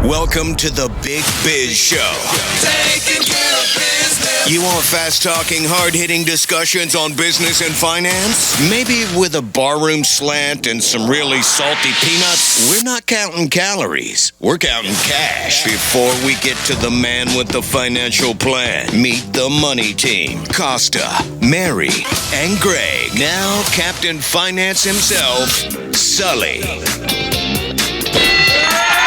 Welcome to the Big Biz Show. Taking care of business. You want fast-talking, hard-hitting discussions on business and finance? Maybe with a barroom slant and some really salty peanuts? We're not counting calories. We're counting cash. Before we get to the man with the financial plan, meet the money team. Costa, Mary, and Greg. Now Captain Finance himself, Sully.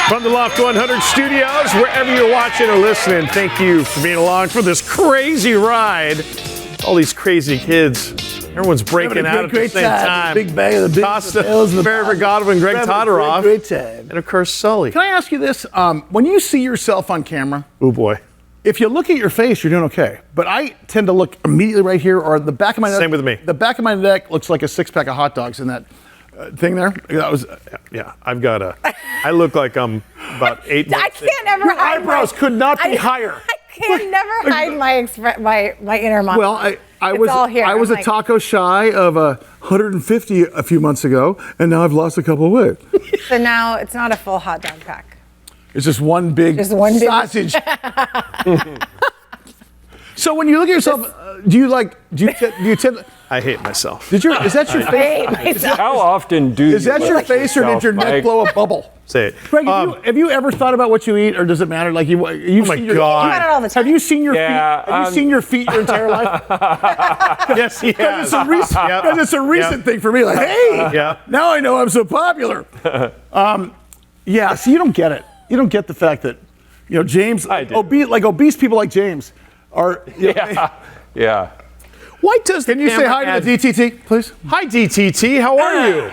From the Loft 100 studios, wherever you're watching or listening, thank you for being along for this crazy ride. All these crazy kids. Everyone's breaking out at the same time. Big bag of the big Costa, Barry Godwin, Greg Todoroff, great time. and of course Sully. Can I ask you this? When you see yourself on camera, Oh boy. if you look at your face, you're doing okay. But I tend to look immediately right here, or the back of my neck. Same with me. The back of my neck looks like a six-pack of hot dogs in that thing there. That was. Yeah, I look like I'm about 8 months. I can't ever Your hide eyebrows could not be higher. I can never hide my inner monologue. Well, I was all here. I was I'm a like- taco shy of 150 a few months ago, and now I've lost a couple of weight. So now it's not a full hot dog pack. It's just one big sausage. So when you look at yourself, do you tend? I hate myself. Is that your I face? hate myself. How often do you Is that your look at face, or did your yourself, neck Mike? blow a bubble? Say it. Greg, have you ever thought about what you eat, or does it matter? Like you? Oh my You God. got it all the time. Have you seen your Yeah, feet? Have you seen your feet your entire life? Yes, he has. It's a recent, Yep. 'cause it's a recent Yep. thing for me. Like, hey, Yeah. now I know I'm so popular. Yeah, so you don't get it. You don't get the fact that, James, I do. obese people like James are. Yeah. Why does Can you say hi to the DTT, please? Hi, DTT. How are you?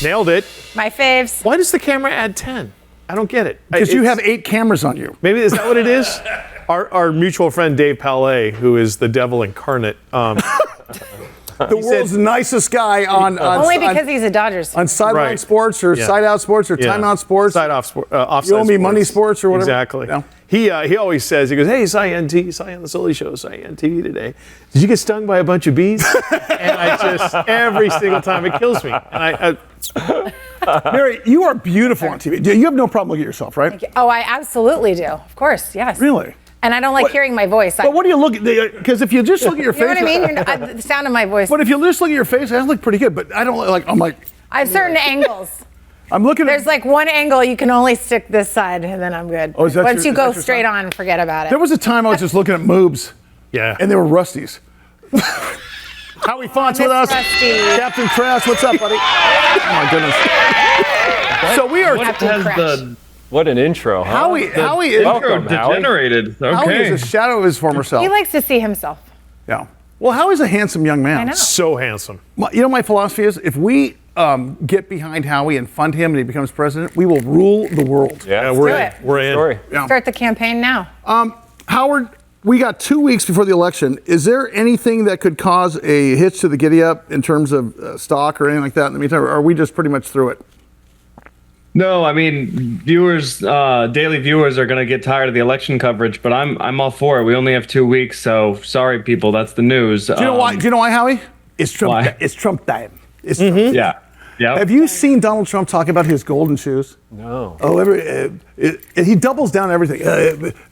Nailed it. My faves. Why does the camera add 10? I don't get it. Because you It's- have 8 cameras on you. Maybe is that what it is? Our mutual friend Dave Palais, who is the devil incarnate. The world's nicest guy on Only because he's a Dodgers fan. on sideline Right. sports or Yeah. side out sports or Yeah. timeout sports. Side off, offside You owe me sports. money sports or whatever. Exactly. Yeah. He always says, he goes, hey, saw you on the Sully Show, saw you on TV today. Did you get stung by a bunch of bees? And I just, every single time, it kills me. And Mary, you are beautiful on TV. You have no problem looking at yourself, right? Oh, I absolutely do. Of course, yes. Really? And I don't like hearing my voice. But what do you look at? Because if you just look at your You know face. what I mean? The sound of my voice. But if you just look at your face, I look pretty good. But I don't like. I have certain angles. I'm looking There's at. like one angle you can only stick this side, and then I'm good. Oh, is that Once your- you go is that your straight side? on, forget about it. There was a time I was just looking at moobs, yeah. and they were Rusties. Howie Font's with us. Miss Rusty. Captain Crash, what's up, buddy? Oh my goodness. So we are. Captain Crash. What an intro, huh? Howie is. Welcome, Howie. Degenerated. Howie Okay. is a shadow of his former self. He likes to see himself. Yeah. Well, Howie's a handsome young man. I know. So handsome. My philosophy is if we get behind Howie and fund him and he becomes president, we will rule the world. Yeah, we're do in. it. We're in. Story. Yeah. Start the campaign now. Howard, we got 2 weeks before the election. Is there anything that could cause a hitch to the giddy up in terms of stock or anything like that in the meantime? Or are we just pretty much through it? No, I mean, viewers, daily viewers are going to get tired of the election coverage, but I'm all for it. We only have 2 weeks, so sorry, people. That's the news. Do you know why? Do you know why, Howie? It's Trump. Why? It's Trump time. It's Trump. Yeah. Yeah. Have you seen Donald Trump talk about his golden shoes? No. Oh, he doubles down everything.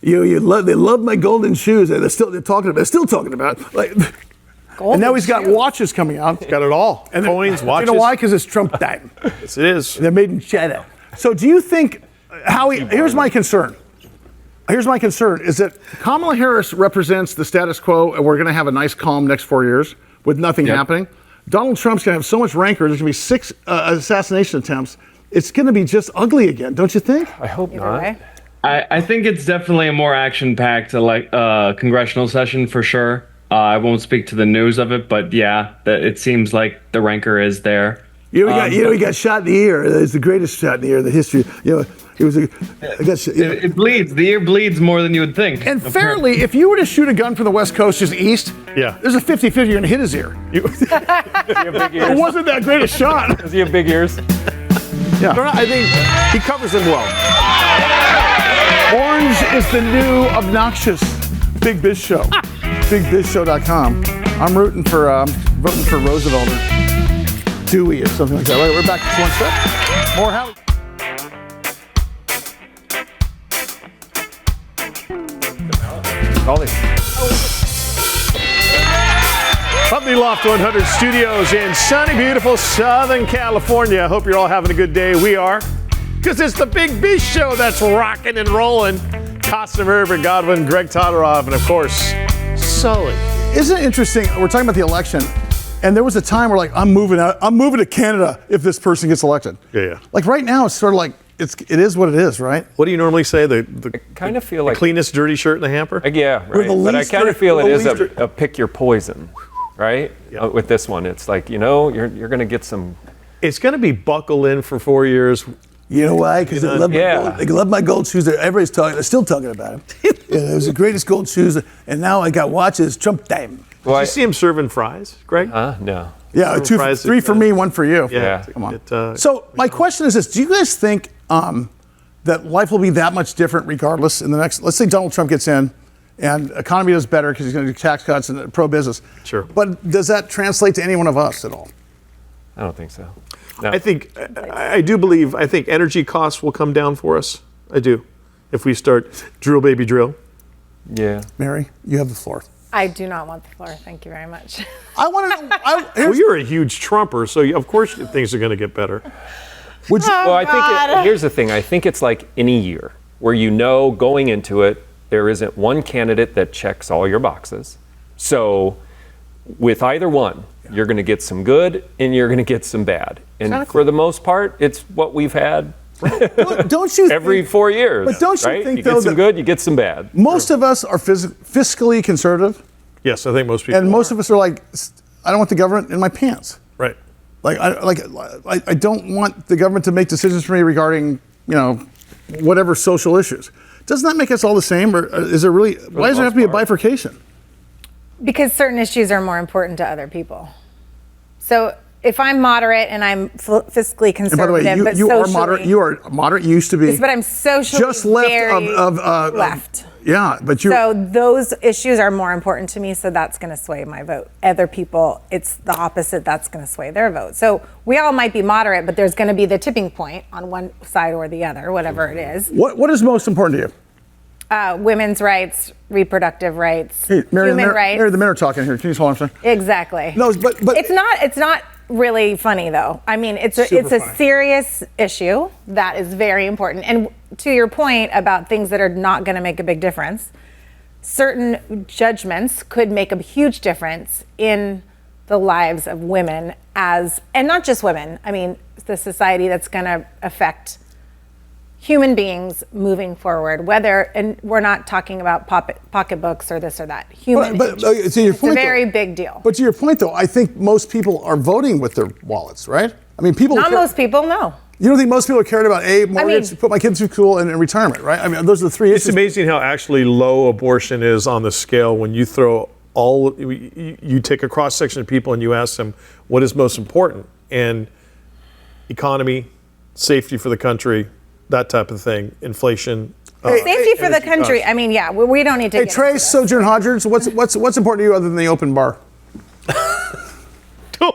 They love my golden shoes. They're still talking about. Like, and now he's got watches coming out. Got it all. And Coins, watches. You know why? Because it's Trump time. Yes, it is. They're made in China. So do you think, Howie, here's my concern. Here's my concern is that Kamala Harris represents the status quo and we're going to have a nice calm next 4 years with nothing happening. Donald Trump's going to have so much rancor. There's going to be 6 assassination attempts. It's going to be just ugly again, don't you think? I hope Either not. way. I think it's definitely a more action-packed congressional session for sure. I won't speak to the news of it, but yeah, it seems like the rancor is there. He got shot in the ear. It's the greatest shot in the ear in the history. It bleeds. The ear bleeds more than you would think. And fairly, if you were to shoot a gun from the West Coast just east, Yeah. there's a 50-50 you're going to hit his ear. Does he have big It ears? wasn't that great a shot. Does he have big ears? I think he covers them well. Orange is the new obnoxious. Big Biz Show. BigBizShow.com. I'm voting for Roosevelt or Dewey or something like that. Right, we're back to one step. More Howie. Call it. From the Loft 100 studios in sunny, beautiful Southern California. I hope you're all having a good day. We are. Because it's the Big Biz Show that's rocking and rolling. Costa, Herbert, Godwin, Greg Todoroff, and of course, Sully. Isn't it interesting? We're talking about the election, and there was a time where, like, I'm moving to Canada if this person gets elected. Yeah. Like right now, it's sort of like it is what it is, right? What do you normally say? The Kind of feel like cleanest dirty shirt in the hamper? Yeah, right. But I kind of feel it is a pick your poison, right? Yeah. With this one, it's like, you're going to get some. It's going to be buckle in for 4 years. You know why? Because they love my gold shoes. Everybody's talking. They're still talking about them. Yeah, it was the greatest gold shoes, and now I got watches. Trump time. Did you see him serving fries, Greg? No. Yeah, three for me, one for you. Yeah. Come on. So my question is this: do you guys think that life will be that much different regardless in the next? Let's say Donald Trump gets in, and economy does better because he's going to do tax cuts and pro-business. Sure. But does that translate to any one of us at all? I don't think so. No. I think energy costs will come down for us. I do. If we start drill, baby, drill. Yeah. Mary, you have the floor. I do not want the floor. Thank you very much. I want to know. Well, you're a huge Trumper, so of course things are going to get better. Would you? Well, I think here's the thing. I think it's like any year where going into it, there isn't one candidate that checks all your boxes. So with either one, you're going to get some good and you're going to get some bad. And for the most part, it's what we've had don't you every 4 years. But don't you right? think, you though, get some that good, you get some bad. most of us are fiscally conservative, Yes, I think most people. and most of us are like, I don't want the government in my pants. Right. Like I don't want the government to make decisions for me regarding whatever social issues. Doesn't that make us all the same, or is there really? Why does there have to be a bifurcation? Because certain issues are more important to other people. So if I'm moderate and I'm fiscally conservative, And by the way, but you are socially, moderate. You are moderate. You used to be. Yes, but I'm socially just left very of left. Yeah, but you. So those issues are more important to me, so that's going to sway my vote. Other people, it's the opposite, that's going to sway their vote. So we all might be moderate, but there's going to be the tipping point on one side or the other, whatever it is. What is most important to you? Women's rights, reproductive rights, Hey, Mary, human rights. Mary, the mayor talking here. Can you just hold on a second? Exactly. No, but it's not really funny though. I mean, it's a funny. serious issue that is very important. And to your point about things that are not going to make a big difference, certain judgments could make a huge difference in the lives of women and not just women. I mean, the society that's going to affect human beings moving forward, and we're not talking about pocketbooks or this or that. To your point, it's a very big deal. But to your point, though, I think most people are voting with their wallets, right? I mean, most people, no. You don't think most people are caring about mortgage, put my kids through school, and retirement, right? I mean, those are the three issues. It's amazing how actually low abortion is on the scale when you throw you take a cross section of people and you ask them what is most important, and economy, safety for the country, that type of thing, inflation. Safety for the country. Costs. I mean, yeah, we don't need to. Hey, Trace, Sojourn Hodgers, what's important to you other than the open bar? No.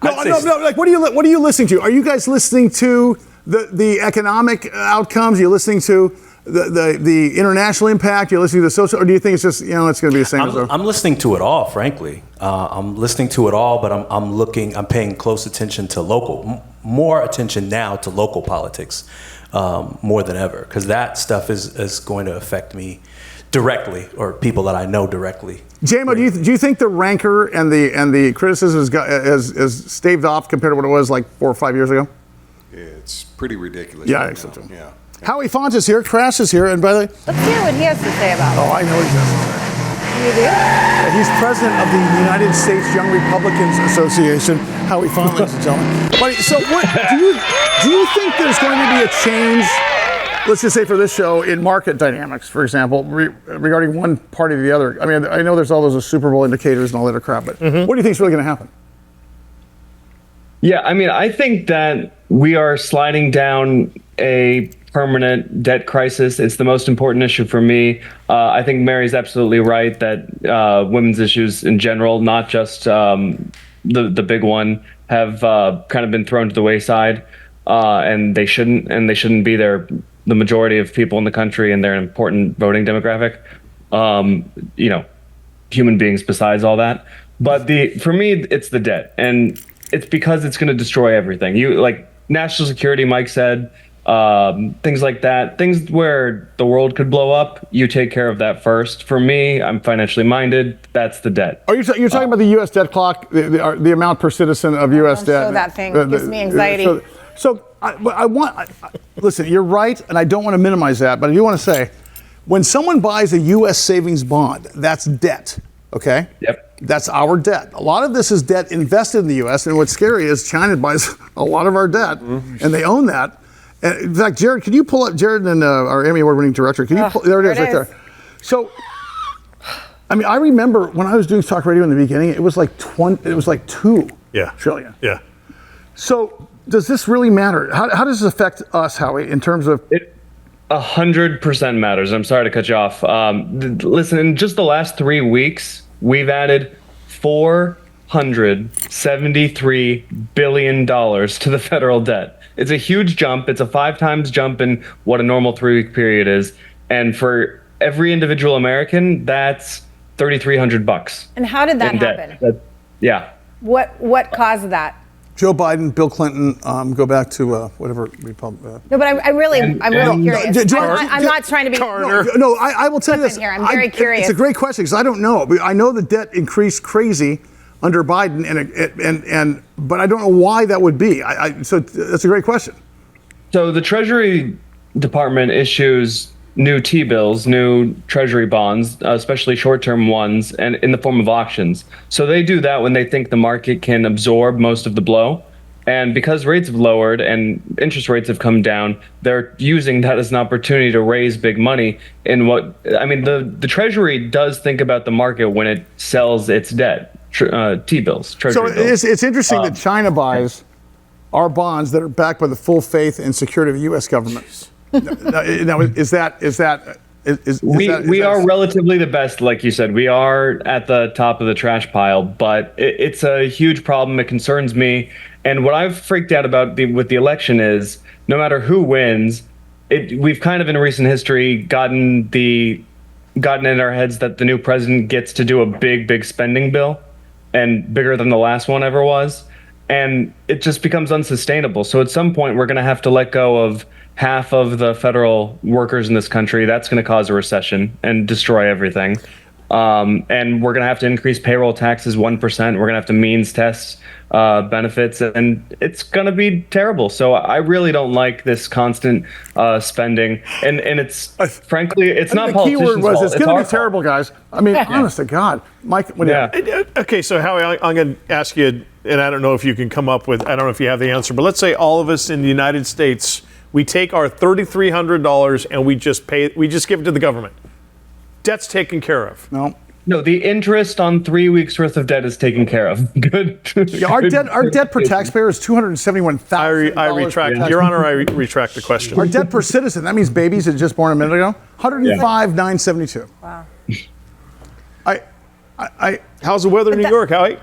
Like, what are you listening to? Are you guys listening to the economic outcomes? Are you listening to the international impact? You're listening to the social, or do you think it's just it's going to be the same as I'm listening to it all, frankly. I'm listening to it all, but I'm paying close attention to more attention now to local politics, more than ever, because that stuff is going to affect me directly, or people that I know directly. JMO, do you think the rancor and the criticism has staved off compared to what it was like 4 or 5 years ago? Yeah, it's pretty ridiculous. Yeah, right exactly. now. Yeah. Howie Font is here. Crash is here, and by the way, let's hear what he has to say about it. I know what he has to say. You do? Yeah, he's president of the United States Young Republicans Association. Howie Font, ladies and gentlemen. But, so, what do you think there's going to be a change? Let's just say for this show, in market dynamics, for example, regarding one party to the other. I mean, I know there's all those Super Bowl indicators and all that other crap, but what do you think is really going to happen? Yeah, I mean, I think that we are sliding down a permanent debt crisis. It's the most important issue for me. I think Mary's absolutely right that women's issues in general, not just the big one, have kind of been thrown to the wayside, and they shouldn't be there. The majority of people in the country, and they're an important voting demographic. human beings besides all that. But for me, it's the debt, and it's because it's going to destroy everything. Like national security, Mike said, things like that, things where the world could blow up. You take care of that first. For me, I'm financially minded. That's the debt. Are you're talking about the U.S. debt clock, the amount per citizen of U.S. debt? So that thing gives me anxiety. Listen, you're right, and I don't want to minimize that, but I do want to say, when someone buys a U.S. savings bond, that's debt, okay? Yep. That's our debt. A lot of this is debt invested in the U.S., and what's scary is China buys a lot of our debt, and they own that. And in fact, Jared, can you pull up Jared and our Emmy Award-winning director? Can you pull? There it is, right there. So, I mean, I remember when I was doing talk radio in the beginning, it was like 2 trillion. Yeah. So, does this really matter? How does this affect us, Howie, in terms of? It 100% matters. I'm sorry to cut you off. Listen, in just the last 3 weeks, we've added $473 billion to the federal debt. It's a huge jump. It's a 5 times jump in what a normal 3-week period is. And for every individual American, that's $3,300. And how did that happen? Yeah. What caused that? Joe Biden, Bill Clinton, go back to whatever Republic. No, but I'm really curious. I'm not trying to be. No, I will tell you this. I'm very curious. It's a great question because I don't know. I know the debt increased crazy under Biden, but I don't know why that would be. So that's a great question. So the Treasury Department issues new T-bills, new Treasury bonds, especially short-term ones, and in the form of auctions. So they do that when they think the market can absorb most of the blow. And because rates have lowered and interest rates have come down, they're using that as an opportunity to raise big money in the Treasury does think about the market when it sells its debt, T-bills, Treasury bills. It's interesting that China buys our bonds that are backed by the full faith and security of the U.S. government. Now, we are relatively the best, like you said. We are at the top of the trash pile, but it's a huge problem. It concerns me. And what I've freaked out about with the election is no matter who wins, we've kind of in recent history gotten in our heads that the new president gets to do a big spending bill, and bigger than the last one ever was. And it just becomes unsustainable. So at some point, we're going to have to let go of half of the federal workers in this country. That's going to cause a recession and destroy everything. And we're going to have to increase payroll taxes 1%. We're going to have to means test benefits, and it's going to be terrible. So I really don't like this constant spending. And it's frankly, it's not politicians' fault. The keyword was it's going to be terrible, guys. I mean, honest to God. Mike, Okay, so Howie, I'm going to ask you, and I don't know if you can come up with, I don't know if you have the answer, but let's say all of us in the United States, we take our $3,300 and we just give it to the government. Debt's taken care of. No, the interest on 3 weeks worth of debt is taken care of. Good. Yeah, our debt per taxpayer is $271,000. I retract. Your Honor, I retract the question. Our debt per citizen, that means babies that just born a minute ago, $105,972. Wow. How's the weather in New York, Howie?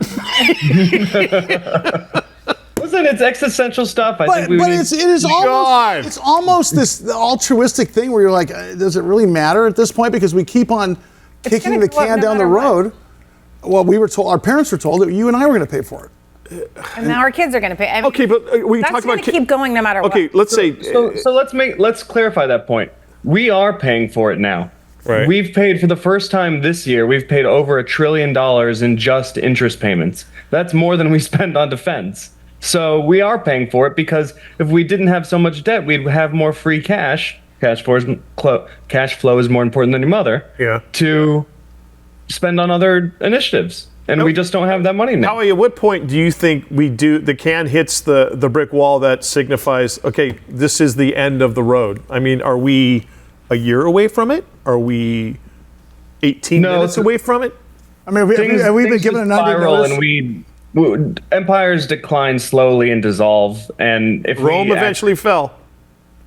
Listen, it's existential stuff. It's almost this altruistic thing where you're like, does it really matter at this point? Because we keep on kicking the can down the road. Well, we were told, our parents were told that you and I were going to pay for it. And now our kids are going to pay. Okay, but we talk about keep going no matter what. Okay, let's say. So let's clarify that point. We are paying for it now. Right. We've paid for the first time this year. We've paid over $1 trillion in just interest payments. That's more than we spend on defense. So we are paying for it because if we didn't have so much debt, we'd have more free cash. Cash flow is more important than your mother. Yeah. To spend on other initiatives, and we just don't have that money now. Howie, at what point do you think the can hits the brick wall that signifies, okay, this is the end of the road? I mean, are we a year away from it? Are we 18 minutes away from it? I mean, have we been given a 90 notice? And empires decline slowly and dissolve, and if Rome eventually fell.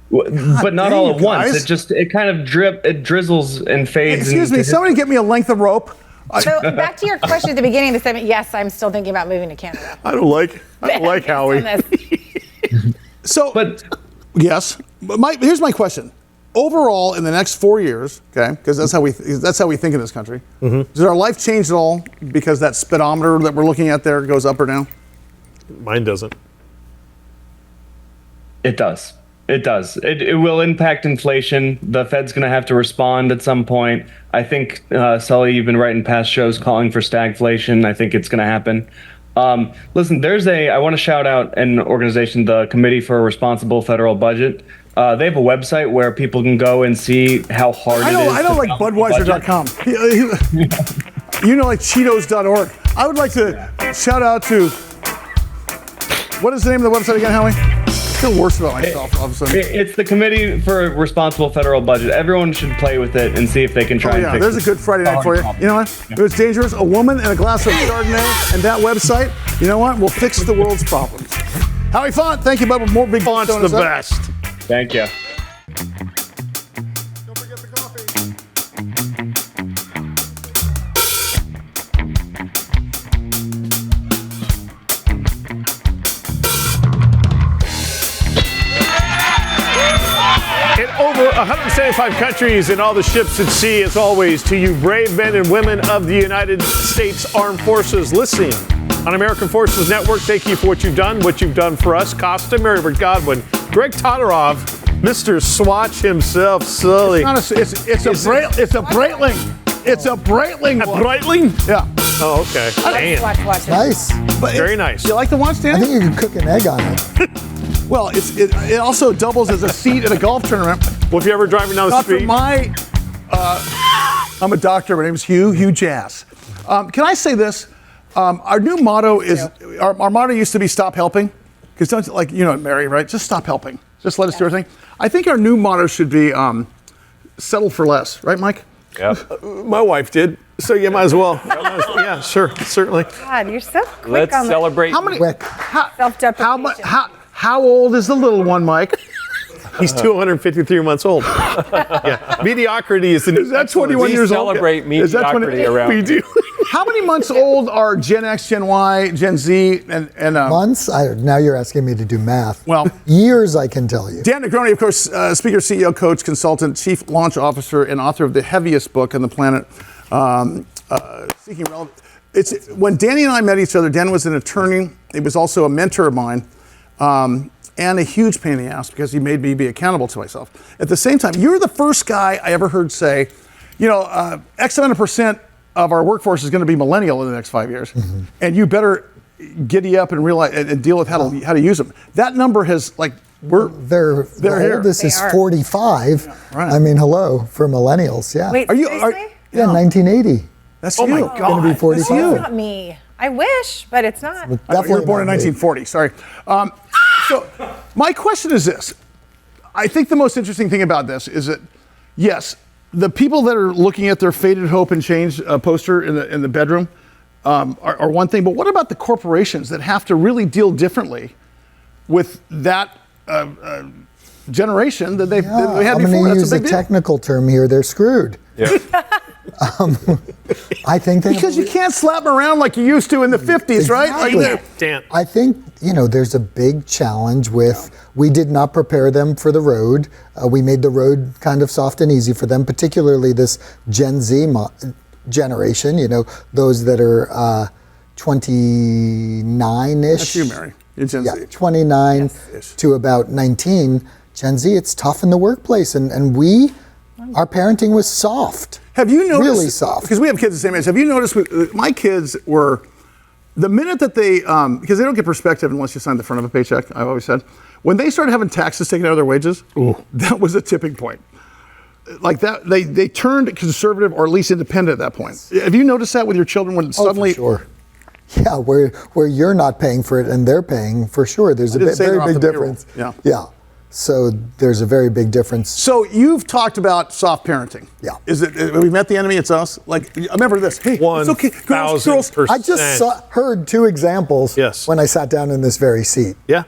But not all at once. It kind of drizzles and fades. Excuse me, somebody get me a length of rope. So back to your question at the beginning of the segment. Yes, I'm still thinking about moving to Canada. I don't like Howie. Yes. But here's my question. overall in the next 4 years, okay, because that's how we think in this country. Mm-hmm. Does our life change at all because that speedometer that we're looking at there goes up or down? Mine doesn't. It does. It does. It will impact inflation. The Fed's going to have to respond at some point. I think, Sully, you've been writing past shows calling for stagflation. I think it's going to happen. Listen, I want to shout out an organization, the Committee for a Responsible Federal Budget. They have a website where people can go and see how hard it is. I don't like Budweiser.com. Like Cheetos.org. I would like to shout out to, what is the name of the website again, Howie? I feel worse about myself all of a sudden. It's the Committee for a Responsible Federal Budget. Everyone should play with it and see if they can try and fix it. There's a good Friday night for you. You know what? If it's dangerous, a woman and a glass of Chardonnay and that website, you know what? We'll fix the world's problems. Howie Font, thank you, bud. More big Font's the best. Thank you. Don't forget the coffee. In over 175 countries and all the ships at sea, as always, to you brave men and women of the United States Armed Forces listening on American Forces Network. Thank you for what you've done for us. Costa, Mary Godwin, Greg Todorov, Mr. Swatch himself, Sully. It's a Breitling. It's a Breitling. A Breitling? Yeah. Oh, okay. Damn. Watch it. Nice. Very nice. You like the watch, Dan? I think you can cook an egg on it. Well, it also doubles as a seat at a golf tournament. Well, if you're ever driving down the street. I'm a doctor. My name's Hugh Jass. Can I say this? Our new motto is, our motto used to be stop helping. Because don't, Mary, right? Just stop helping. Just let us do everything. I think our new motto should be settle for less. Right, Mike? Yeah. My wife did. So you might as well. Yeah, sure. Certainly. God, you're so quick Let's on celebrate. How many? Self-deprecation. How old is the little one, Mike? He's 253 months old. Yeah. Mediocrity is the new. Is that 21 We years old? celebrate mediocrity around. We do. How many months old are Gen X, Gen Y, Gen Z, and Months? Now you're asking me to do math. Well, years, I can tell you. Dan Negroni, of course, speaker, CEO, coach, consultant, chief launch officer, and author of the heaviest book on the planet, Seeking Relevance. When Danny and I met each other, Dan was an attorney. He was also a mentor of mine, and a huge pain in the ass because he made me be accountable to myself. At the same time, you're the first guy I ever heard say, X amount of percent of our workforce is going to be millennial in the next 5 years, and you better giddy up and realize and deal with how to use them. That number has Their here. oldest is 45. Yeah, right. I mean, hello for millennials. Yeah. Wait, seriously? Yeah, 1980. That's Oh you. my Going to God. be 45. It's not me. I wish, but it's not. You were Definitely born in not me. 1940. Sorry. So my question is this. I think the most interesting thing about this is that, yes, the people that are looking at their Faded Hope and Change poster in the bedroom are one thing, but what about the corporations that have to really deal differently with that generation that they had I'm before? going to That's use a a big deal. technical term here. They're screwed. Yeah. I think they Because you can't slap them around like you used to in the 50s, right? Exactly. Dan. I think, there's a big challenge with, we did not prepare them for the road. We made the road kind of soft and easy for them, particularly this Gen Z generation, those that are 29-ish. That's you, Mary. You're Gen Z. 29 to about 19. Gen Z, it's tough in the workplace. And our parenting was soft. Have you noticed? Really soft. Because we have kids the same age. Have you noticed? My kids were, the minute that they, because they don't get perspective unless you sign the front of a paycheck. I've always said, when they started having taxes taken out of their wages, that was a tipping point. Like that, they turned conservative or at least independent at that point. Have you noticed that with your children when suddenly? Oh, for sure. Yeah, where you're not paying for it and they're paying, for sure. There's a very big difference. Yeah. So there's a very big difference. So you've talked about soft parenting. Yeah. Is it? Have we met the enemy? It's us. Like, remember this. Hey, it's okay. Girls. 1000%. I just heard two examples when I sat down in this very seat. Yeah.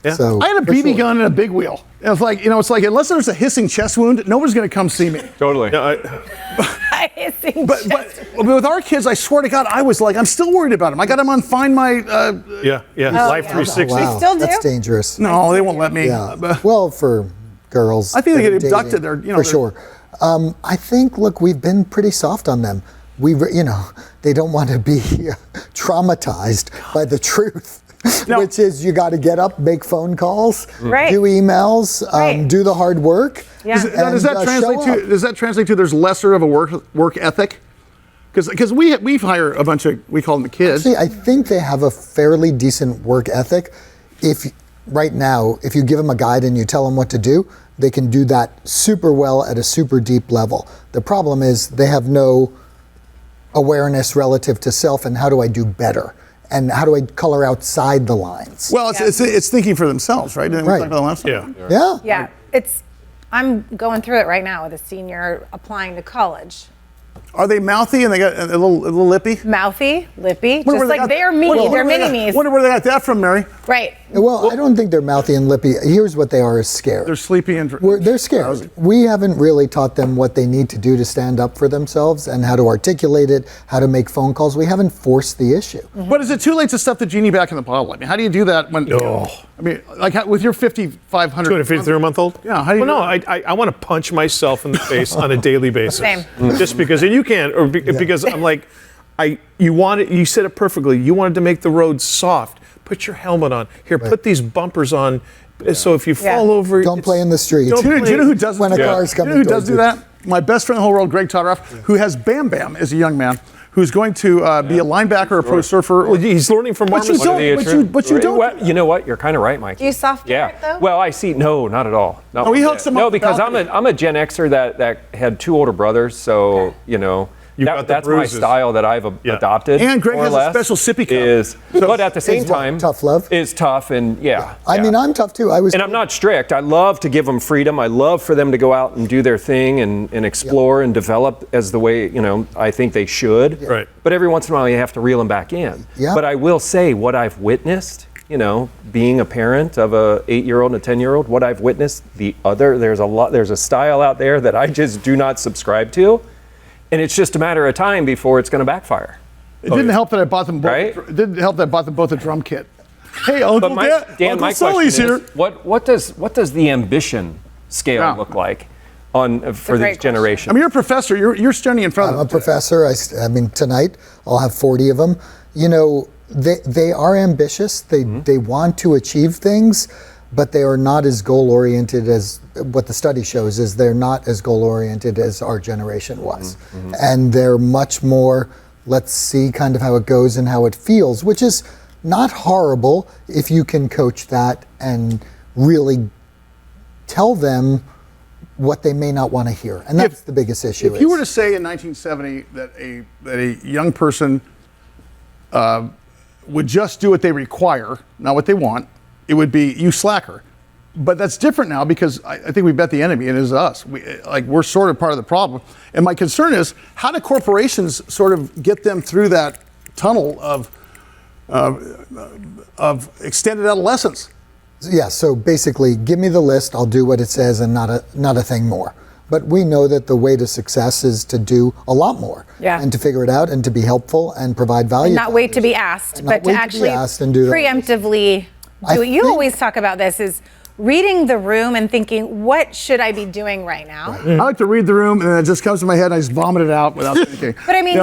Yeah. So I had a BB gun and a big wheel. And it's like, unless there's a hissing chest wound, nobody's going to come see me. Totally. But with our kids, I swear to God, I was like, I'm still worried about them. I got them on Find My. Life 360. Wow, still do? that's dangerous. No, they won't let me. Yeah. Well, for girls. I think they that get are abducted. dating, They're, for sure. I think, look, we've been pretty soft on them. They don't want to be traumatized by the truth. No. Which is you got to get up, make phone calls, Right. do emails, Right. do the hard work. Yeah. does that translate to there's lesser of a work ethic? Because we hire a bunch of, we call them the kids. Actually, I think they have a fairly decent work ethic. If you give them a guide and you tell them what to do, they can do that super well at a super deep level. The problem is they have no awareness relative to self and how do I do better? And how do I color outside the lines? Well, it's thinking for themselves, right? Didn't we Right. talk about that last time? Yeah. Yeah. Yeah, I'm going through it right now with a senior applying to college. Are they mouthy and they got a little lippy? Mouthy, lippy, Wonder where just like they're me. They're mini-me's. Wonder where they got that from, Mary. Right. Well, I don't think they're mouthy and lippy. Here's what they are: is scared. They're sleepy and They're scared. We haven't really taught them what they need to do to stand up for themselves and how to articulate it, how to make phone calls. We haven't forced the issue. But is it too late to stuff the genie back in the bottle? I mean, how do you do that when? I mean, like with your 5,500. 253-month-old? Yeah, how do you Well, do no, I want to punch myself in the face on a daily basis. Same. Just because, and you can't, because I'm like, you said it perfectly. You wanted to make the road soft. Put your helmet on. Here, put these bumpers on. So if you fall over, Don't play in the street. Do you know who does when a do car's that? coming You know who does towards do you? that? My best friend in the whole world, Greg Todoroff, who has Bam Bam as a young man, who's going to be a linebacker, a pro surfer. Well, he's learning from But you Marmon. don't. But you don't. Well, you know what? You're kind of right, Mike. Do you soft Yeah. it though? Well, I see. No, not at all. Not Oh, he one hooks bit. them up No, because balcony. I'm a Gen Xer that had two older brothers, so got the that's my bruises. style that I've adopted. And Greg more or has a less, special sippy cup. But at the same Is what, time, tough love? is tough, and I mean, I'm tough too. and I'm not strict. I love to give them freedom. I love for them to go out and do their thing and explore and develop as the way I think they should. Right. But every once in a while, you have to reel them back in. Yeah. But I will say what I've witnessed. Being a parent of a 8-year-old and a 10-year-old, what I've witnessed, there's a style out there that I just do not subscribe to, and it's just a matter of time before it's going to backfire. It didn't help that I bought them both. Right? It didn't help that I bought them both a drum kit. Hey, Uncle Dan, Uncle my Sully's question here. is, what does the ambition scale Yeah. look like for great these question. generations? I mean, you're a professor. You're standing in front I'm a of them. professor. I mean, tonight I'll have 40 of them. They are ambitious. They want to achieve things, but they are not as goal oriented as what the study shows. Is they're not as goal oriented as our generation was, and they're much more. Let's see kind of how it goes and how it feels, which is not horrible if you can coach that and really tell them what they may not want to hear, and that's the biggest issue. If you were to say in 1970 that a young person would just do what they require, not what they want, it would be you slacker. But that's different now because I think we bet the enemy, and it is us. We're sort of part of the problem. And my concern is, how do corporations sort of get them through that tunnel of extended adolescence? Yeah, so basically, give me the list, I'll do what it says and not a thing more. But we know that the way to success is to do a lot more. Yeah. And to figure it out and to be helpful and provide value. Not wait to be asked, And but not to wait to be actually asked and do that. preemptively do it. You always talk about this is reading the room and thinking, what should I be doing right now? I like to read the room, and then it just comes to my head, and I just vomit it out without thinking. But I mean,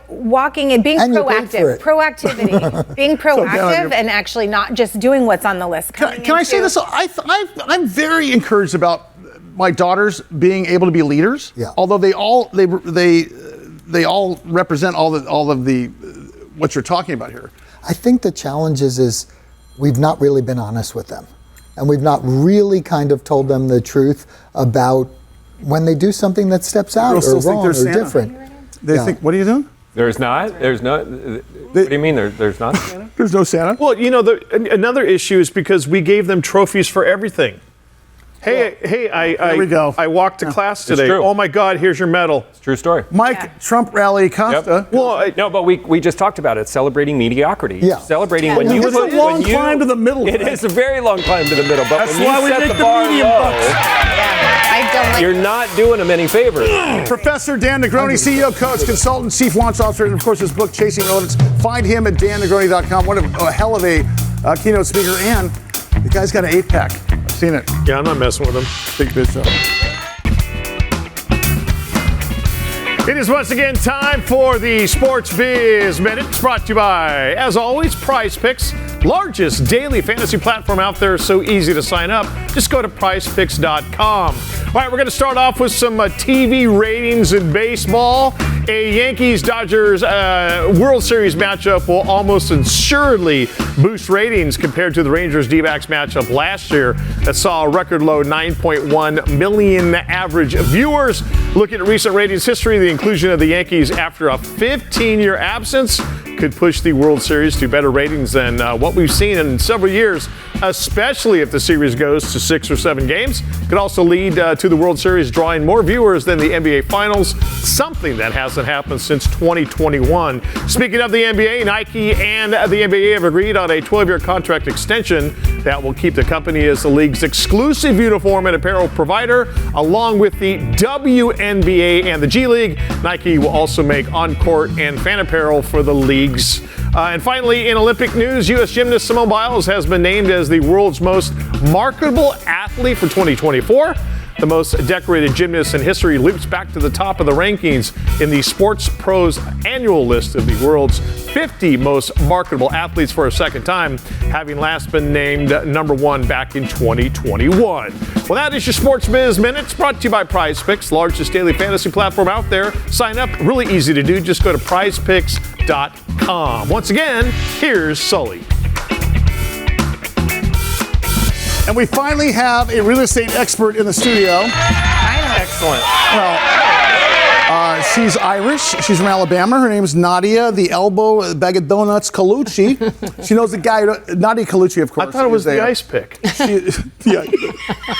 walking and being And you paid for proactive, it. proactivity, being proactive and actually not just doing what's on the list. Can I say this? I'm very encouraged about my daughters being able to be leaders. Yeah. Although they all represent all of the what you're talking about here. I think the challenge is we've not really been honest with them. And we've not really kind of told them the truth about when they do something that steps out Girls or still think wrong they're or Santa. different. They think, what are you doing? There's not. What do you mean? There's not. There's no Santa. Well, another issue is because we gave them trophies for everything. Hey, There we go. I walked to class today. true. Oh my God, here's your medal. True story. Mike, Trump rally Costa. Well, No, but we just talked about it. Celebrating mediocrity. Yeah. Celebrating Yeah. when you It's a long climb to the middle. It is a very long climb to the middle. But That's when why you we set make the the bar medium low, bucks. I don't like you're not doing them any favors. Professor Dan Negroni, CEO, coach, consultant, chief launch officer, and of course his book, Chasing Relevance. Find him at dannegroni.com. What a hell of a keynote speaker. And the guy's got an 8-pack. Seen it. Yeah, I'm not messing with them. Big Biz Show. It is once again time for the Sports Biz Minute. It's brought to you by, as always, Prize Picks, largest daily fantasy platform out there, so easy to sign up. Just go to prizepicks.com. All right, we're going to start off with some TV ratings in baseball. A Yankees-Dodgers World Series matchup will almost assuredly boost ratings compared to the Rangers-D-backs matchup last year that saw a record low 9.1 million average viewers. Looking at recent ratings history, the inclusion of the Yankees after a 15-year absence could push the World Series to better ratings than what we've seen in several years, especially if the series goes to 6 or 7 games. Could also lead to the World Series drawing more viewers than the NBA Finals, something that hasn't happened since 2021. Speaking of the NBA, Nike and the NBA have agreed on a 12-year contract extension that will keep the company as the league's exclusive uniform and apparel provider, along with the WNBA and the G League. Nike will also make on-court and fan apparel for the leagues. And finally, in Olympic news, U.S. gymnast Simone Biles has been named as the world's most marketable athlete for 2024. The most decorated gymnast in history leaps back to the top of the rankings in the Sports Pro's annual list of the world's 50 most marketable athletes for a second time, having last been named number 1 back in 2021. Well, that is your Sports Biz Minute. It's brought to you by Prize Picks, largest daily fantasy platform out there. Sign up, really easy to do. Just go to prizepicks.com. Once again, here's Sully. And we finally have a real estate expert in the studio. Excellent. Well, she's Irish. She's from Alabama. Her name is Nadia, the elbow, bag of donuts, Colucci. She knows the guy, Nadia Colucci, of course. I thought it was the ice pick. Yeah.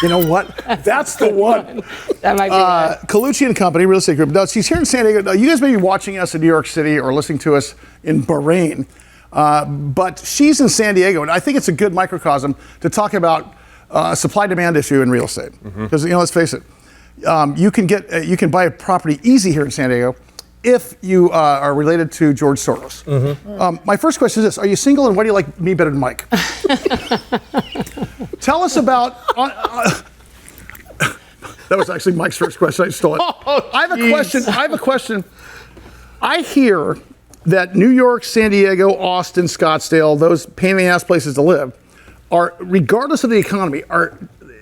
You know what? That's the one. That might be it. Colucci and Company, Real Estate Group. Now, she's here in San Diego. Now, you guys may be watching us in New York City or listening to us in Bahrain. But she's in San Diego, and I think it's a good microcosm to talk about a supply-demand issue in real estate. Because, let's face it, you can buy a property easy here in San Diego if you are related to George Soros. My first question is this: are you single, and why do you like me better than Mike? Tell us about. That was actually Mike's first question. I stole it. I have a question. I hear that New York, San Diego, Austin, Scottsdale, those pain in the ass places to live, are, regardless of the economy,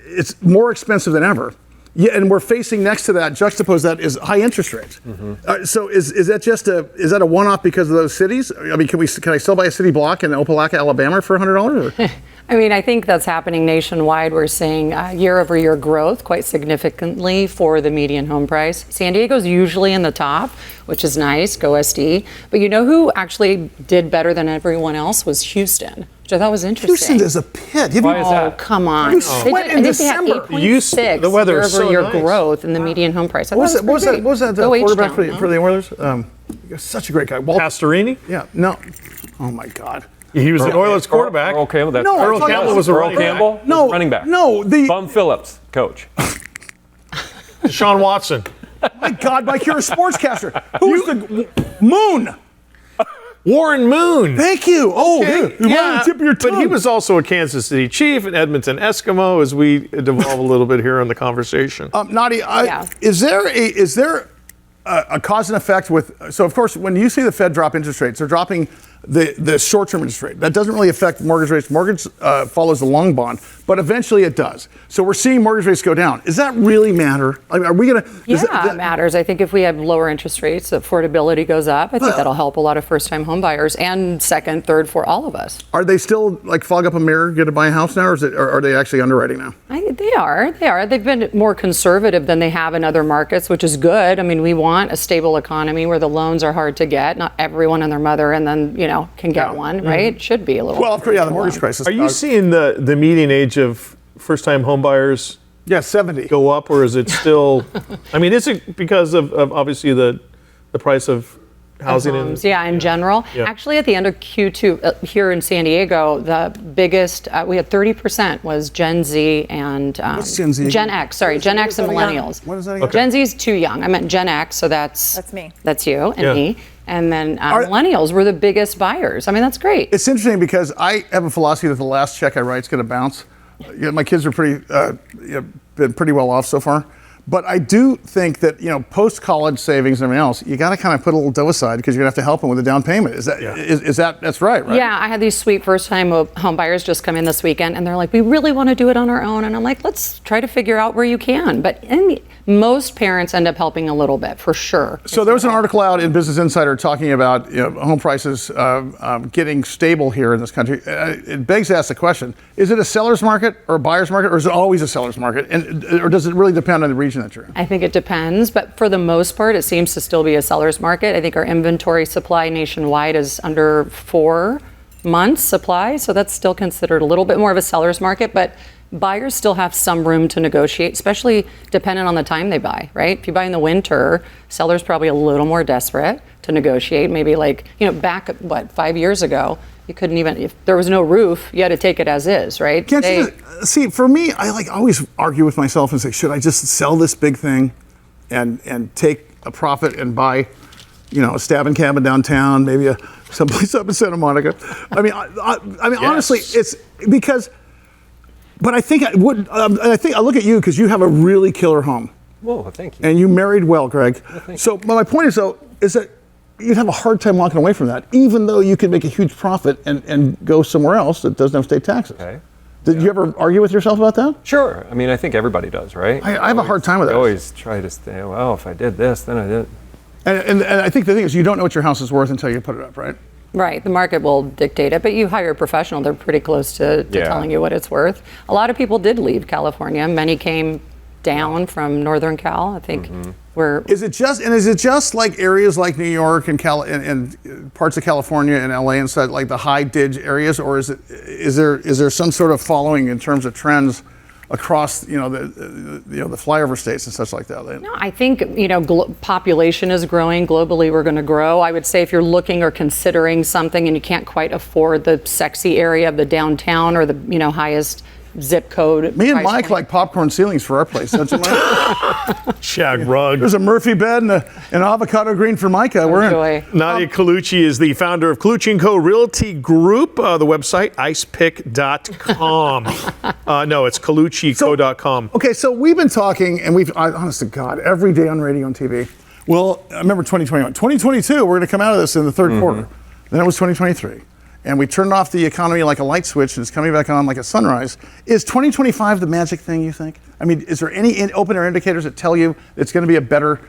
it's more expensive than ever. Yeah, and we're facing next to that, juxtapose that, is high interest rates. So is that a one-off because of those cities? I mean, can I still buy a city block in Opelika, Alabama for $100? I mean, I think that's happening nationwide. We're seeing year-over-year growth quite significantly for the median home price. San Diego's usually in the top, which is nice, go SD. But you know who actually did better than everyone else was Houston, which I thought was interesting. Houston is a pit. Why is that? Come on. You sweat in December. They had 8.6 The weather is so year-over-year nice. growth in the median home price. What was that Go quarterback H-Town, for the Oilers? Such a great guy. Pastorini? Yeah, no. Oh, my God. He was the Oilers quarterback. Earl Campbell. That's No, Earl Campbell was a running back. Campbell was No, running back. no, Bum Phillips, coach. Deshaun Watson. My God, Mike, you're a sportscaster. Who's the Moon? Warren Moon. Thank you. Oh, right on the tip of your tongue. But he was also a Kansas City Chief, an Edmonton Eskimo, as we devolve a little bit here in the conversation. Nadia, is there a cause and effect with? So of course, when you see the Fed drop interest rates, they're dropping the short-term interest rate. That doesn't really affect mortgage rates. Mortgage follows the long bond, but eventually it does. So we're seeing mortgage rates go down. Does that really matter? I mean, are we going to? Yeah, it matters. I think if we have lower interest rates, affordability goes up. I think that'll help a lot of first-time home buyers and second, third for all of us. Are they still like fog up a mirror, get to buy a house now, or are they actually underwriting now? They are. They've been more conservative than they have in other markets, which is good. I mean, we want a stable economy where the loans are hard to get. Not everyone and their mother, and then can get one, right? It should be a little. Well, the mortgage crisis. Are you seeing the median age of first-time home buyers? Yeah, 70. Go up, or is it still? I mean, is it because of obviously the price of housing? Homes, in general. Yeah. Actually, at the end of Q2 here in San Diego, the biggest we had 30% was Gen Z and What's Gen Z? Gen X. Sorry, Gen X and millennials. What is that again? Gen Z is too young. I meant Gen X, so that's me. That's you and me. And then millennials were the biggest buyers. I mean, that's great. It's interesting because I have a philosophy that the last check I write is going to bounce. my kids are been pretty well off so far. But I do think that, post-college savings and everything else, you got to kind of put a little dough aside because you're going to have to help them with a down payment. Is that that's right? Yeah, I had these sweet first-time home buyers just come in this weekend, and they're like, we really want to do it on our own. And I'm like, let's try to figure out where you can. But most parents end up helping a little bit, for sure. So there was an article out in Business Insider talking about home prices getting stable here in this country. It begs to ask the question, is it a seller's market or a buyer's market, or is it always a seller's market? Or does it really depend on the region that you're in? I think it depends, but for the most part, it seems to still be a seller's market. I think our inventory supply nationwide is under 4 months supply, so that's still considered a little bit more of a seller's market, but buyers still have some room to negotiate, especially depending on the time they buy, right? If you buy in the winter, sellers probably a little more desperate to negotiate. Maybe back, 5 years ago, you couldn't even, if there was no roof, you had to take it as is, right? See, for me, I always argue with myself and say, should I just sell this big thing and take a profit and buy, a stabbing cabin downtown, maybe someplace up in Santa Monica? I mean, yes. Honestly, it's because. But I think I would. I look at you because you have a really killer home. Whoa, thank you. And you married well, Greg. Well, but my point is that you'd have a hard time walking away from that, even though you could make a huge profit and go somewhere else that doesn't have state taxes. Okay. Did you ever argue with yourself about that? Sure. I mean, I think everybody does, right? I have a hard time with that. I always try to say, well, if I did this, then I did. And I think the thing is, you don't know what your house is worth until you put it up, right? Right, the market will dictate it, but you hire a professional, they're pretty close to telling you what it's worth. A lot of people did leave California. Many came down from Northern Cal. I think Is it just like areas like New York and parts of California and LA and such, like the high dig areas, or is there some sort of following in terms of trends across the flyover states and such like that? No, I think population is growing globally. We're going to grow. I would say if you're looking or considering something and you can't quite afford the sexy area of the downtown or the highest zip code. Me and Mike like popcorn ceilings for our place. That's Shag rug. There's a Murphy bed and an avocado green for Micah. We're in. Nadia Colucci is the founder of Colucci Co Realty Group. The website icepick.com. No, it's coluccico.com. Okay, so we've been talking, and honest to God, every day on radio and TV. Well, I remember 2021. 2022, we're going to come out of this in the third quarter. Then it was 2023. And we turned off the economy like a light switch, and it's coming back on like a sunrise. Is 2025 the magic thing, you think? I mean, is there any open air indicators that tell you it's going to be a better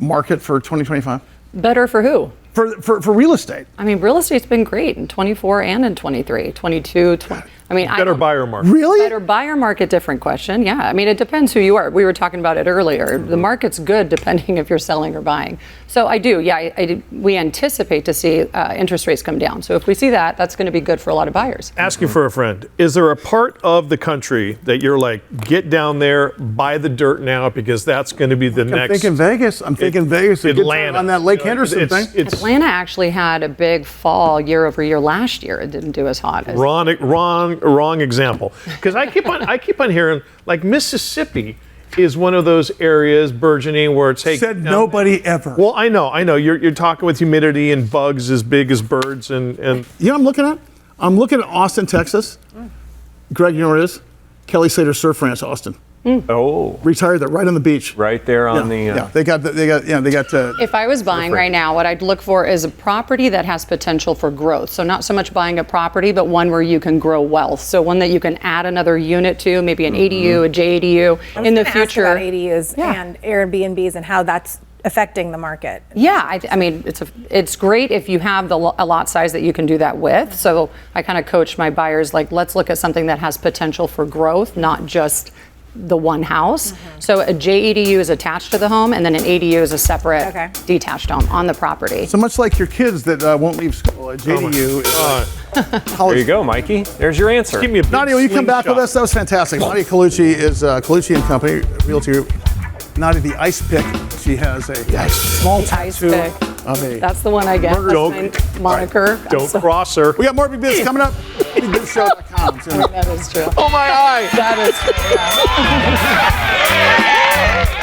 market for 2025? Better for who? For real estate. I mean, real estate's been great in 24 and in 23, 22, 20. I mean, better buyer market. Really? Better buyer market, different question. Yeah, I mean, it depends who you are. We were talking about it earlier. The market's good depending if you're selling or buying. So I do, we anticipate to see interest rates come down. So if we see that, that's going to be good for a lot of buyers. Asking for a friend, is there a part of the country that you're like, get down there, buy the dirt now, because that's going to be the next? I'm thinking Vegas. Atlanta. On that Lake Henderson thing. Atlanta actually had a big fall year over year last year. It didn't do as hot as. Wrong example. Because I keep on hearing like Mississippi is one of those areas burgeoning where it's said nobody ever. Well, I know. You're talking with humidity and bugs as big as birds and. I'm looking at? I'm looking at Austin, Texas. Greg, you know where it is? Kelly Slater Surf Ranch, Austin. Oh. Retired there, right on the beach. Right there on they got. If I was buying right now, what I'd look for is a property that has potential for growth. So not so much buying a property, but one where you can grow wealth. So one that you can add another unit to, maybe an ADU, a JADU in the future. Ask about ADUs and Airbnbs and how that's affecting the market. Yeah, I mean, it's great if you have a lot size that you can do that with. So I kind of coach my buyers, like, let's look at something that has potential for growth, not just the one house. So a JADU is attached to the home, and then an ADU is a separate detached home on the property. So much like your kids that won't leave school, a JADU is there you go, Mikey. There's your answer. Give me a Nadia, will you come back with us? That was fantastic. Nadia Colucci is Colucci & Company, Realty Group. Nadia, the Ice Pick. She has a small tattoo of a. That's the one I get. That's my moniker. Right. Don't cross her. We got more Big Biz coming up. BigBizShow.com. That is true. Oh my eye. That is true. Yeah.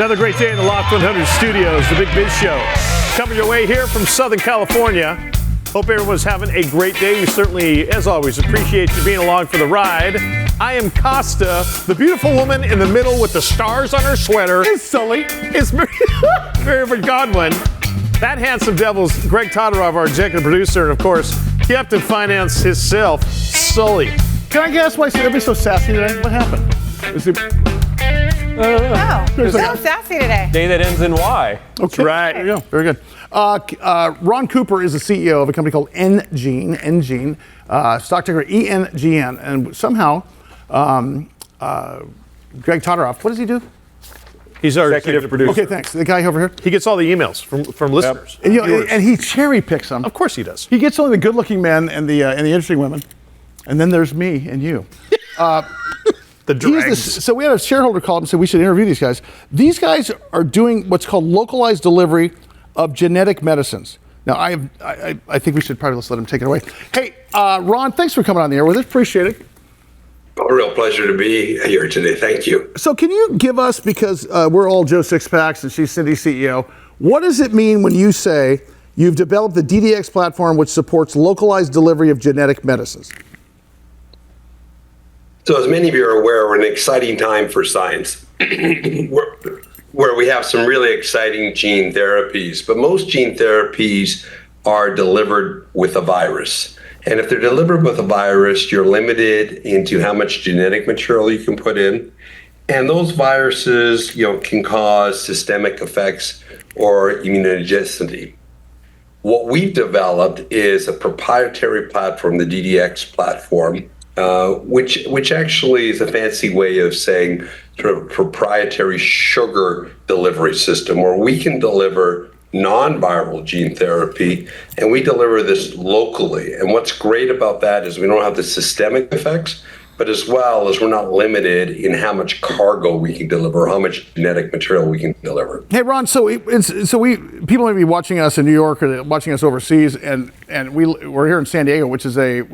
Another great day in the Loft 100 studios, the Big Biz Show. Coming your way here from Southern California. Hope everyone's having a great day. We certainly, as always, appreciate you being along for the ride. I am Costa, the beautiful woman in the middle with the stars on her sweater. It's Sully. It's Mary Godwin. That handsome devil's Greg Todorov, our executive producer, and of course, Captain Finance himself, Sully. Can I guess why everybody's so sassy today? What happened? Oh, so sassy today. Day that ends in Y. Okay. Right. There you go. Very good. Ron Cooper is the CEO of a company called enGene, stock ticker ENGN. And somehow, Greg Todorov, what does he do? He's our executive producer. Okay, thanks. The guy over here. He gets all the emails from listeners. And, and he cherry picks them. Of course he does. He gets only the good-looking men and the interesting women. And then there's me and you. The dregs. So we had a shareholder call and said we should interview these guys. These guys are doing what's called localized delivery of genetic medicines. Now, I think we should probably just let him take it away. Hey, Ron, thanks for coming on the air with us. Appreciate it. A real pleasure to be here today. Thank you. So can you give us, because we're all Joe Sixpacks and she's Cindy's CEO, what does it mean when you say you've developed the DDX platform which supports localized delivery of genetic medicines? So as many of you are aware, we're in an exciting time for science where we have some really exciting gene therapies, but most gene therapies are delivered with a virus. And if they're delivered with a virus, you're limited into how much genetic material you can put in. And those viruses, can cause systemic effects or immunogenicity. What we've developed is a proprietary platform, the DDX platform, which actually is a fancy way of saying sort of proprietary sugar delivery system, where we can deliver non-viral gene therapy, and we deliver this locally. And what's great about that is we don't have the systemic effects, but as well as we're not limited in how much cargo we can deliver, how much genetic material we can deliver. Hey, Ron, so people may be watching us in New York or watching us overseas, and we're here in San Diego, which is a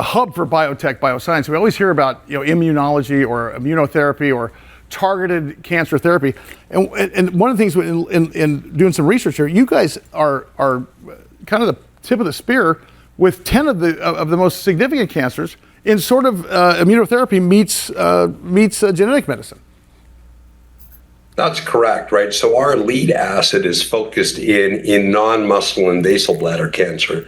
hub for biotech, bioscience. We always hear about immunology or immunotherapy or targeted cancer therapy, and one of the things in doing some research here, you guys are kind of the tip of the spear with 10 of the most significant cancers in sort of immunotherapy meets genetic medicine. That's correct, right? So our lead asset is focused in non-muscle invasive bladder cancer.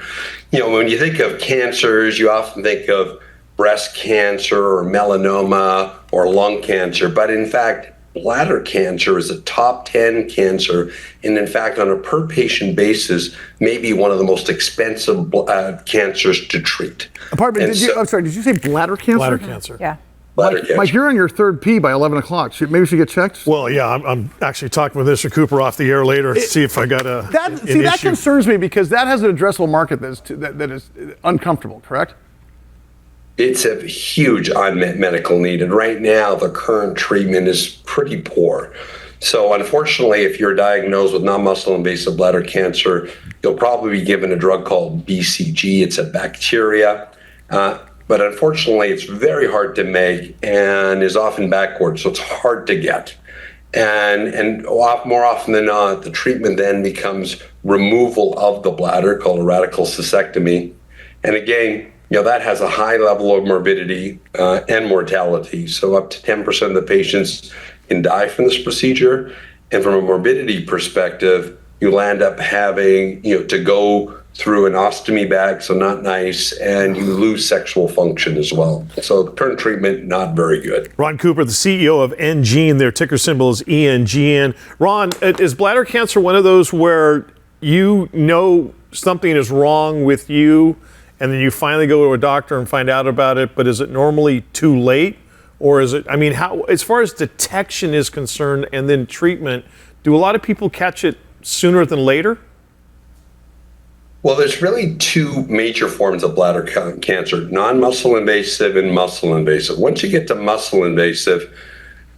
When you think of cancers, you often think of breast cancer or melanoma or lung cancer, but in fact, bladder cancer is a top 10 cancer, and in fact, on a per patient basis, maybe one of the most expensive cancers to treat. Pardon me, did you say bladder cancer? Bladder cancer. Yeah. Mike, you're on your third P by 11 o'clock. Maybe we should get checked? Well, yeah, I'm actually talking with Mr. Cooper off the air later to see if I got an issue. That concerns me because that has an addressable market that is uncomfortable, correct? It's a huge unmet medical need, and right now the current treatment is pretty poor. So unfortunately, if you're diagnosed with non-muscle invasive bladder cancer, you'll probably be given a drug called BCG. It's a bacteria. But unfortunately, it's very hard to make and is often backward, so it's hard to get. And more often than not, the treatment then becomes removal of the bladder, called a radical cystectomy. And again, that has a high level of morbidity and mortality. So up to 10% of the patients can die from this procedure. And from a morbidity perspective, you'll end up having to go through an ostomy bag, so not nice, and you lose sexual function as well. So the current treatment, not very good. Ron Cooper, the CEO of enGene, their ticker symbol is ENGN. Ron, is bladder cancer one of those where something is wrong with you, and then you finally go to a doctor and find out about it, but is it normally too late? Or is it, how, as far as detection is concerned and then treatment, do a lot of people catch it sooner than later? Well, there's really two major forms of bladder cancer, non-muscle invasive and muscle invasive. Once you get to muscle invasive,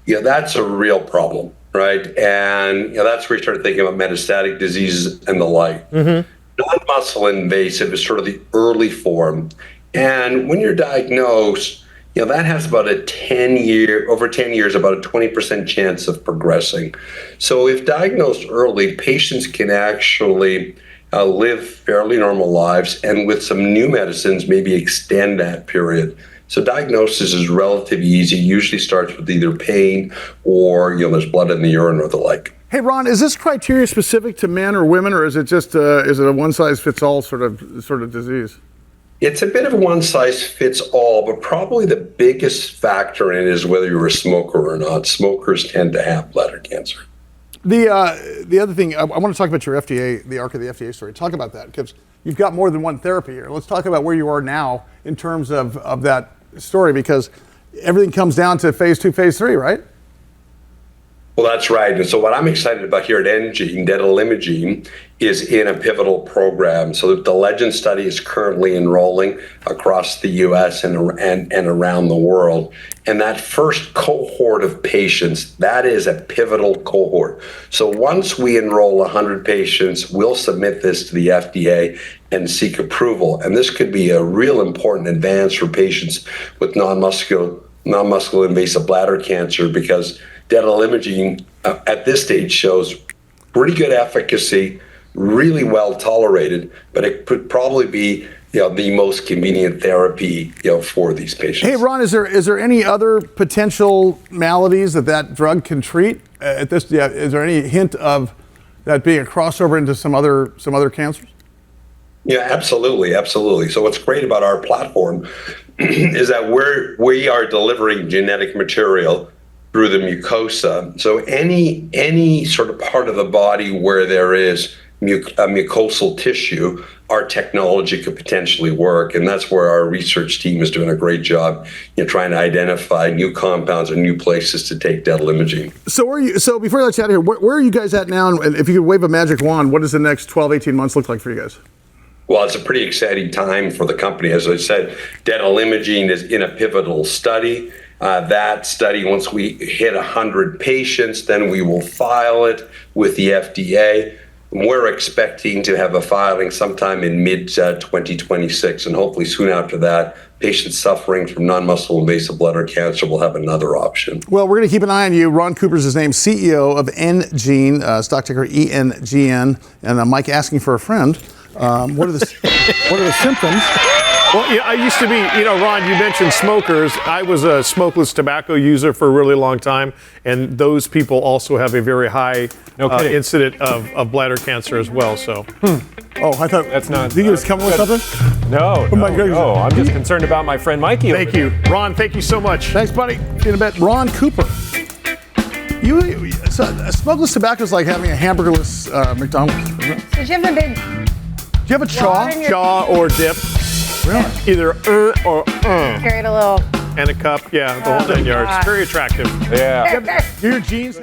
that's a real problem, right? And that's where you start thinking about metastatic diseases and the like. Mm-hmm. Non-muscle invasive is sort of the early form. And when you're diagnosed, that has about over 10 years, about a 20% chance of progressing. So if diagnosed early, patients can actually live fairly normal lives, and with some new medicines, maybe extend that period. So diagnosis is relatively easy. Usually starts with either pain or, there's blood in the urine or the like. Hey, Ron, is this criteria specific to men or women, or is it just is it a one-size-fits-all sort of disease? It's a bit of a one-size-fits-all, but probably the biggest factor in it is whether you're a smoker or not. Smokers tend to have bladder cancer. The other thing, I want to talk about your FDA, the arc of the FDA story. Talk about that, because you've got more than one therapy here. Let's talk about where you are now in terms of that story, because everything comes down to phase 2, phase 3, right? Well, that's right. And so what I'm excited about here at enGene, detalimogene, is in a pivotal program. So the LEGEND study is currently enrolling across the U.S. and around the world. And that first cohort of patients, that is a pivotal cohort. So once we enroll 100 patients, we'll submit this to the FDA and seek approval. And this could be a real important advance for patients with non-muscle invasive bladder cancer, because detalimogene at this stage shows pretty good efficacy, really well tolerated, but it could probably be the most convenient therapy for these patients. Hey, Ron, is there any other potential maladies that drug can treat at this? Yeah, is there any hint of that being a crossover into some other cancers? Yeah, absolutely. So what's great about our platform is that we are delivering genetic material through the mucosa. So any sort of part of the body where there is mucosal tissue, our technology could potentially work, and that's where our research team is doing a great job, trying to identify new compounds and new places to take detalimogene. So before I let you out of here, where are you guys at now? And if you could wave a magic wand, what does the next 12, 18 months look like for you guys? Well, it's a pretty exciting time for the company. As I said, detalimogene is in a pivotal study. That study, once we hit 100 patients, then we will file it with the FDA. We're expecting to have a filing sometime in mid-2026, and hopefully soon after that, patients suffering from non-muscle invasive bladder cancer will have another option. Well, we're going to keep an eye on you. Ron Cooper's his name, CEO of enGene, stock ticker ENGN, and Mike asking for a friend. What are the symptoms? Well, I used to be, Ron, you mentioned smokers. I was a smokeless tobacco user for a really long time, and those people also have a very high incident of bladder cancer as well. So, Oh, I thought That's not. Did you just come up with something? No, my goodness. no. I'm just concerned about my friend Mikey. thank you, Ron. Thank you so much. Thanks, buddy. See you in a bit. Ron Cooper. Smokeless tobacco is like having a hamburgerless McDonald's. Did you have a big Do you have a chaw? in your- Chaw or dip. Really? Either or carried a little? and a cup. Yeah, the whole 9 yards. God. Very attractive. Yeah. Do your jeans